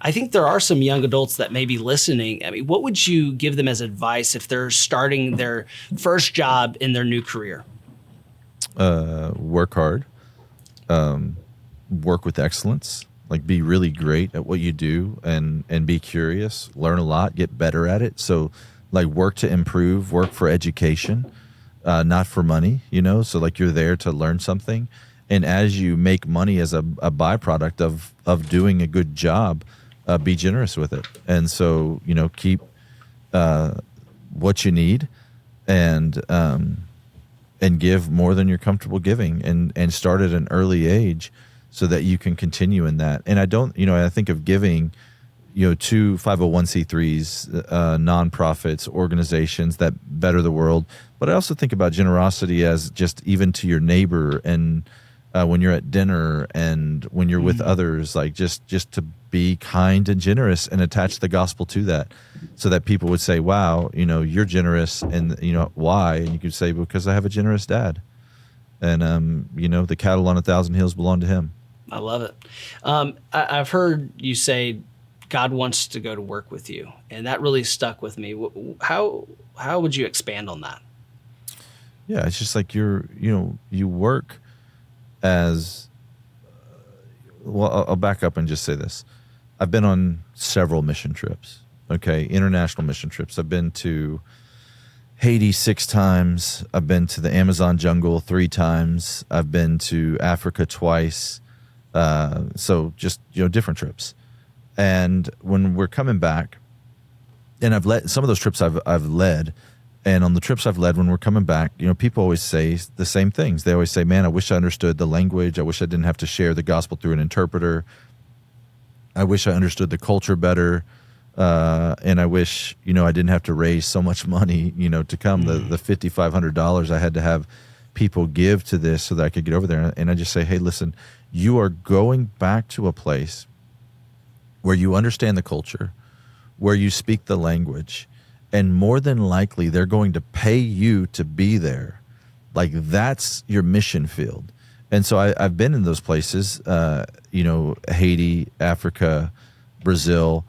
I think there are some young adults that may be listening. I mean, what would you give them as advice if they're starting their first job in their new career? Work hard, work with excellence, like be really great at what you do and be curious, learn a lot, get better at it. So like work to improve, work for education, not for money, so like you're there to learn something. And as you make money as a byproduct of doing a good job, be generous with it. And so, keep what you need and give more than you're comfortable giving and start at an early age so that you can continue in that. And I think of giving, to 501c3s, nonprofits, organizations that better the world. But I also think about generosity as just even to your neighbor and when you're at dinner and when you're with others, like just to be kind and generous and attach the gospel to that so that people would say, wow, you're generous. And, why? And you could say, because I have a generous dad. And, the cattle on 1,000 hills belong to him. I love it. I've heard you say God wants to go to work with you, and that really stuck with me. How would you expand on that? Yeah, it's just like you work as well. I'll back up and just say this. I've been on several mission trips, international mission trips. I've been to Haiti 6 times. I've been to the Amazon jungle 3 times. I've been to Africa twice. So just, different trips. And when we're coming back, and I've led some of those trips I've led, and on the trips I've led, when we're coming back, people always say the same things. They always say, man, I wish I understood the language. I wish I didn't have to share the gospel through an interpreter. I wish I understood the culture better. And I wish, I didn't have to raise so much money, to come. The $5,500 I had to have people give to this so that I could get over there. And I just say, hey, listen, you are going back to a place where you understand the culture, where you speak the language, and more than likely they're going to pay you to be there. Like that's your mission field. And so I've been in those places, Haiti, Africa, Brazil,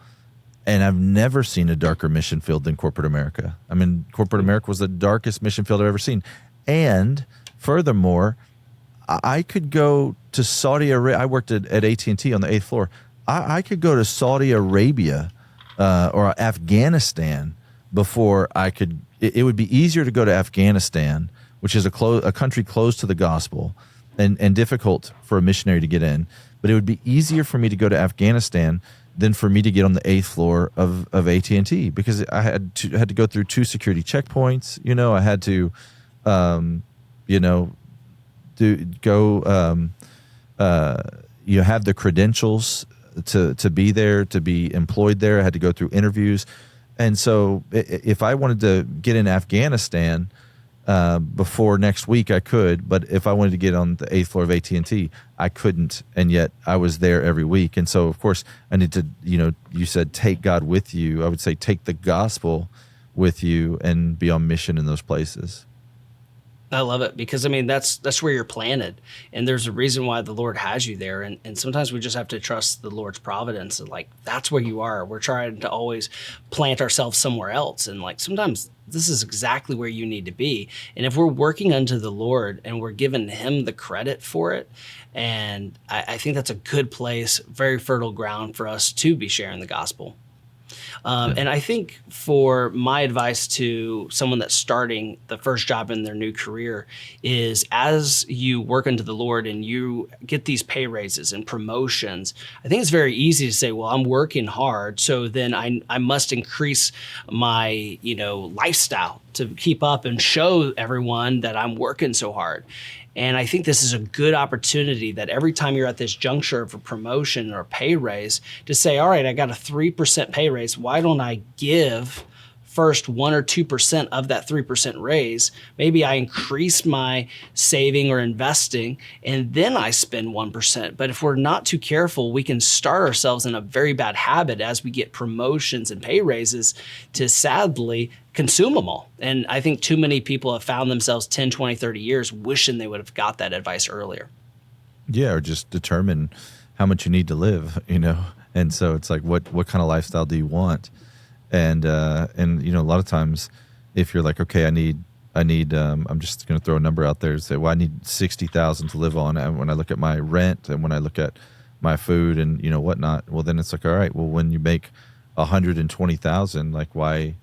and I've never seen a darker mission field than corporate America. I mean, corporate America was the darkest mission field I've ever seen. And furthermore, I could go to Saudi Arabia. I worked at AT&T on the 8th floor. I could go to Saudi Arabia or Afghanistan before I could. It would be easier to go to Afghanistan, which is a country closed to the gospel and difficult for a missionary to get in. But it would be easier for me to go to Afghanistan than for me to get on the 8th floor of AT&T because I had to go through 2 security checkpoints. I had to, have the credentials to be there, to be employed there. I had to go through interviews. And so if I wanted to get in Afghanistan before next week, I could. But if I wanted to get on the 8th floor of AT&T, I couldn't. And yet I was there every week. And so, of course, I need to, you said take God with you. I would say take the gospel with you and be on mission in those places. I love it because, that's where you're planted. And there's a reason why the Lord has you there. And sometimes we just have to trust the Lord's providence. And that's where you are. We're trying to always plant ourselves somewhere else. And sometimes this is exactly where you need to be. And if we're working unto the Lord and we're giving him the credit for it, and I think that's a good place, very fertile ground for us to be sharing the gospel. And I think for my advice to someone that's starting the first job in their new career is as you work unto the Lord and you get these pay raises and promotions, I think it's very easy to say, well, I'm working hard, so then I must increase my, lifestyle to keep up and show everyone that I'm working so hard. And I think this is a good opportunity that every time you're at this juncture of a promotion or a pay raise to say, all right, I got a 3% pay raise. Why don't I give first 1 or 2% of that 3% raise? Maybe I increase my saving or investing and then I spend 1%. But if we're not too careful, we can start ourselves in a very bad habit as we get promotions and pay raises to sadly consume them all. And I think too many people have found themselves 10, 20, 30 years wishing they would have got that advice earlier. Yeah, or just determine how much you need to live, and And so it's like, what kind of lifestyle do you want? And a lot of times, if you're like, okay, I need, I'm just going to throw a number out there and say, well, I need 60,000 to live on. And when I look at my rent and when I look at my food and whatnot, well, then it's like, all right, well, when you make 120,000, like, why,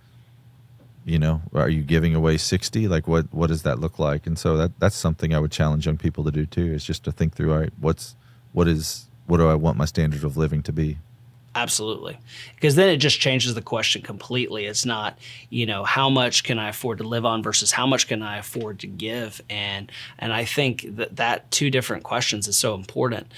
are you giving away 60? Like, what does that look like? And so that's something I would challenge young people to do too, is just to think through, all right, what do I want my standard of living to be? Absolutely. Because then it just changes the question completely. It's not, how much can I afford to live on versus how much can I afford to give? And I think that two different questions is so important.